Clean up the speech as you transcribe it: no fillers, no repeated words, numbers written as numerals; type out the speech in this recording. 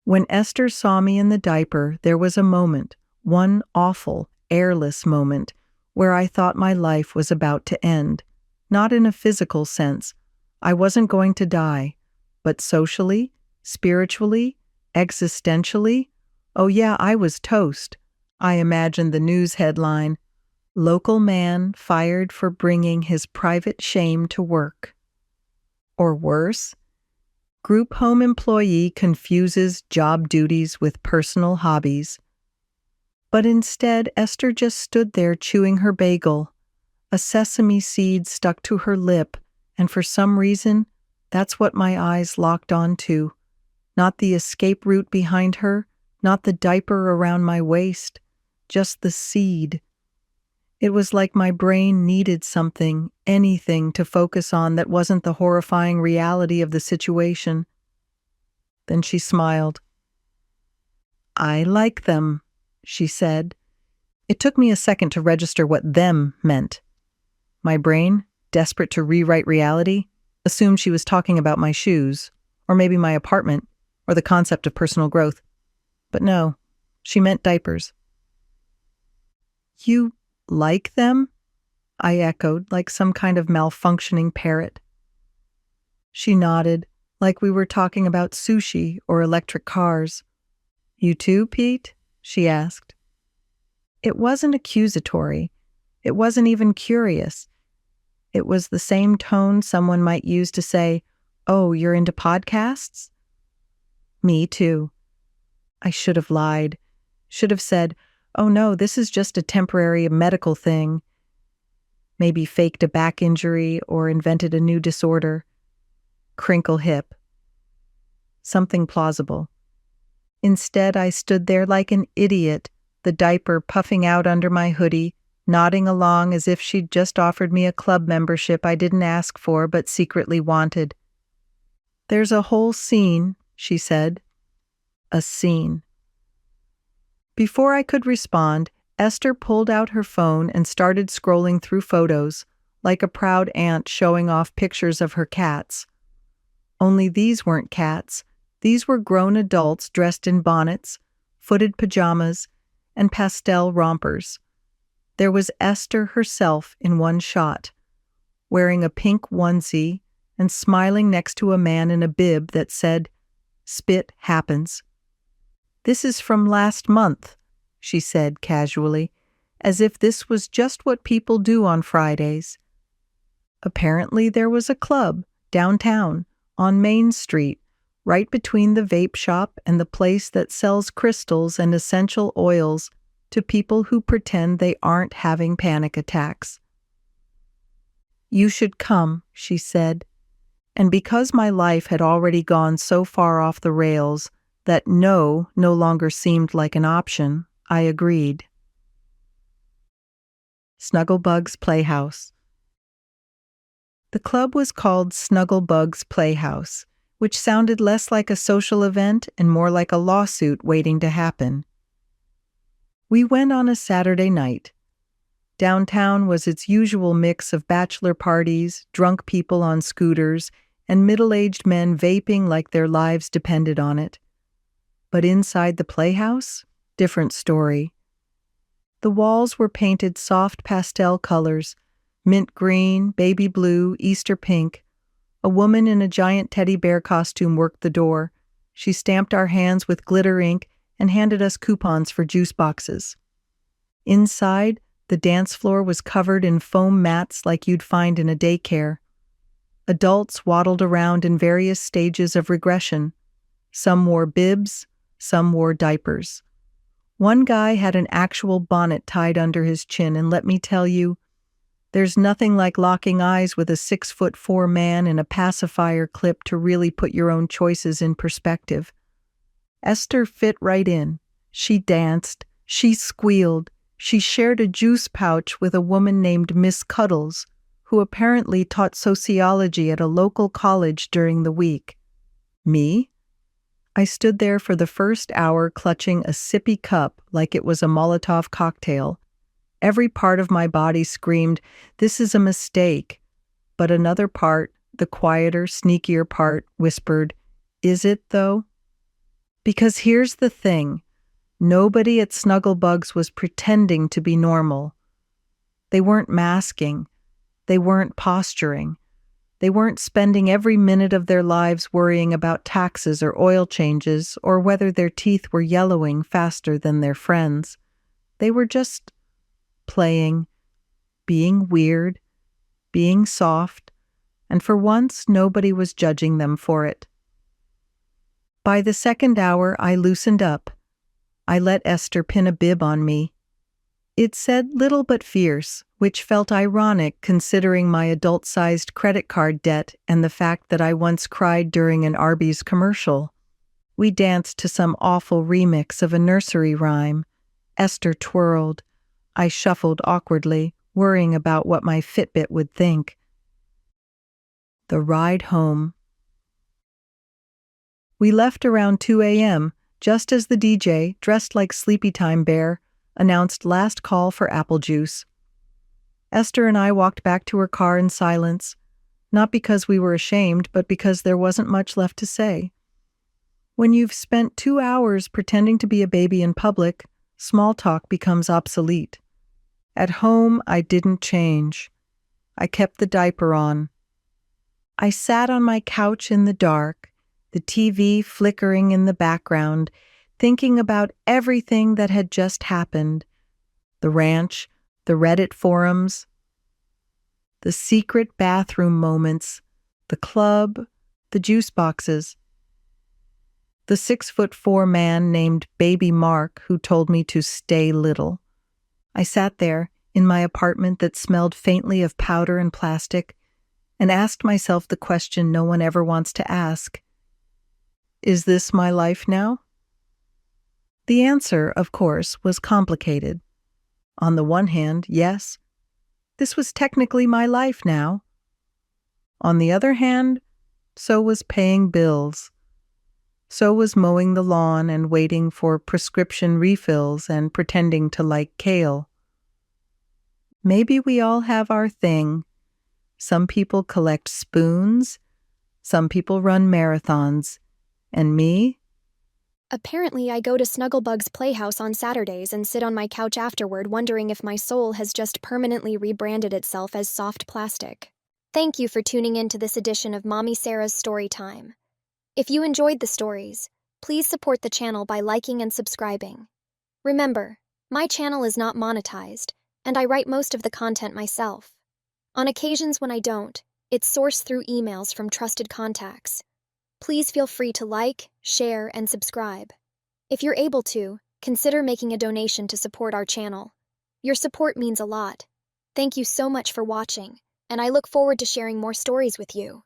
When Esther saw me in the diaper, there was a moment, one awful, airless moment, where I thought my life was about to end. Not in a physical sense. I wasn't going to die. But socially, spiritually, existentially, oh yeah, I was toast. I imagined the news headline, "Local man fired for bringing his private shame to work." Or worse, group home employee confuses job duties with personal hobbies. But instead, Esther just stood there chewing her bagel. A sesame seed stuck to her lip, and for some reason, that's what my eyes locked onto. Not the escape route behind her, not the diaper around my waist, just the seed. It was like my brain needed something, anything to focus on that wasn't the horrifying reality of the situation. Then she smiled. "I like them," she said. It took me a second to register what "them" meant. My brain, desperate to rewrite reality, assumed she was talking about my shoes, or maybe my apartment, or the concept of personal growth. But no, she meant diapers. "You like them?" I echoed, like some kind of malfunctioning parrot. She nodded, like we were talking about sushi or electric cars. "You too, Pete?" she asked. It wasn't accusatory. It wasn't even curious. It was the same tone someone might use to say, "Oh, you're into podcasts?" Me too. I should have lied. Should have said, "Oh no, this is just a temporary medical thing." Maybe faked a back injury or invented a new disorder. Crinkle hip. Something plausible. Instead, I stood there like an idiot, the diaper puffing out under my hoodie, nodding along as if she'd just offered me a club membership I didn't ask for but secretly wanted. "There's a whole scene," she said. A scene. Before I could respond, Esther pulled out her phone and started scrolling through photos, like a proud aunt showing off pictures of her cats. Only these weren't cats. These were grown adults dressed in bonnets, footed pajamas, and pastel rompers. There was Esther herself in one shot, wearing a pink onesie and smiling next to a man in a bib that said, "Spit happens." "This is from last month," she said casually, as if this was just what people do on Fridays. Apparently there was a club downtown on Main Street, right between the vape shop and the place that sells crystals and essential oils to people who pretend they aren't having panic attacks. "You should come," she said. And because my life had already gone so far off the rails that no longer seemed like an option, I agreed. Snugglebugs Playhouse. The club was called Snugglebugs Playhouse, which sounded less like a social event and more like a lawsuit waiting to happen. We went on a Saturday night. Downtown was its usual mix of bachelor parties, drunk people on scooters, and middle-aged men vaping like their lives depended on it. But inside the playhouse, different story. The walls were painted soft pastel colors, mint green, baby blue, Easter pink. A woman in a giant teddy bear costume worked the door. She stamped our hands with glitter ink and handed us coupons for juice boxes. Inside, the dance floor was covered in foam mats like you'd find in a daycare. Adults waddled around in various stages of regression. Some wore bibs, some wore diapers. One guy had an actual bonnet tied under his chin, and let me tell you, there's nothing like locking eyes with a 6'4" man in a pacifier clip to really put your own choices in perspective. Esther fit right in. She danced, she squealed, she shared a juice pouch with a woman named Miss Cuddles, who apparently taught sociology at a local college during the week. Me? I stood there for the first hour clutching a sippy cup like it was a Molotov cocktail. Every part of my body screamed, "This is a mistake." But another part, the quieter, sneakier part, whispered, "Is it, though?" Because here's the thing, nobody at Snugglebugs was pretending to be normal. They weren't masking. They weren't posturing. They weren't spending every minute of their lives worrying about taxes or oil changes or whether their teeth were yellowing faster than their friends. They were just playing, being weird, being soft, and for once nobody was judging them for it. By the second hour, I loosened up. I let Esther pin a bib on me. It said little but fierce, which felt ironic considering my adult-sized credit card debt and the fact that I once cried during an Arby's commercial. We danced to some awful remix of a nursery rhyme. Esther twirled. I shuffled awkwardly, worrying about what my Fitbit would think. The ride home. We left around 2 a.m., just as the DJ, dressed like Sleepy Time Bear, announced last call for apple juice. Esther and I walked back to her car in silence, not because we were ashamed, but because there wasn't much left to say. When you've spent 2 hours pretending to be a baby in public, small talk becomes obsolete. At home, I didn't change. I kept the diaper on. I sat on my couch in the dark, the TV flickering in the background, thinking about everything that had just happened. The ranch, the Reddit forums, the secret bathroom moments, the club, the juice boxes. The 6'4" man named Baby Mark who told me to stay little. I sat there in my apartment that smelled faintly of powder and plastic and asked myself the question no one ever wants to ask. Is this my life now? The answer, of course, was complicated. On the one hand, yes, this was technically my life now. On the other hand, so was paying bills. So was mowing the lawn and waiting for prescription refills and pretending to like kale. Maybe we all have our thing. Some people collect spoons, some people run marathons, and me? Apparently, I go to Snugglebugs Playhouse on Saturdays and sit on my couch afterward wondering if my soul has just permanently rebranded itself as soft plastic. Thank you for tuning in to this edition of Mommy Sarah's Story Time. If you enjoyed the stories, please support the channel by liking and subscribing. Remember, my channel is not monetized, and I write most of the content myself. On occasions when I don't, it's sourced through emails from trusted contacts. Please feel free to like, share, and subscribe. If you're able to, consider making a donation to support our channel. Your support means a lot. Thank you so much for watching, and I look forward to sharing more stories with you.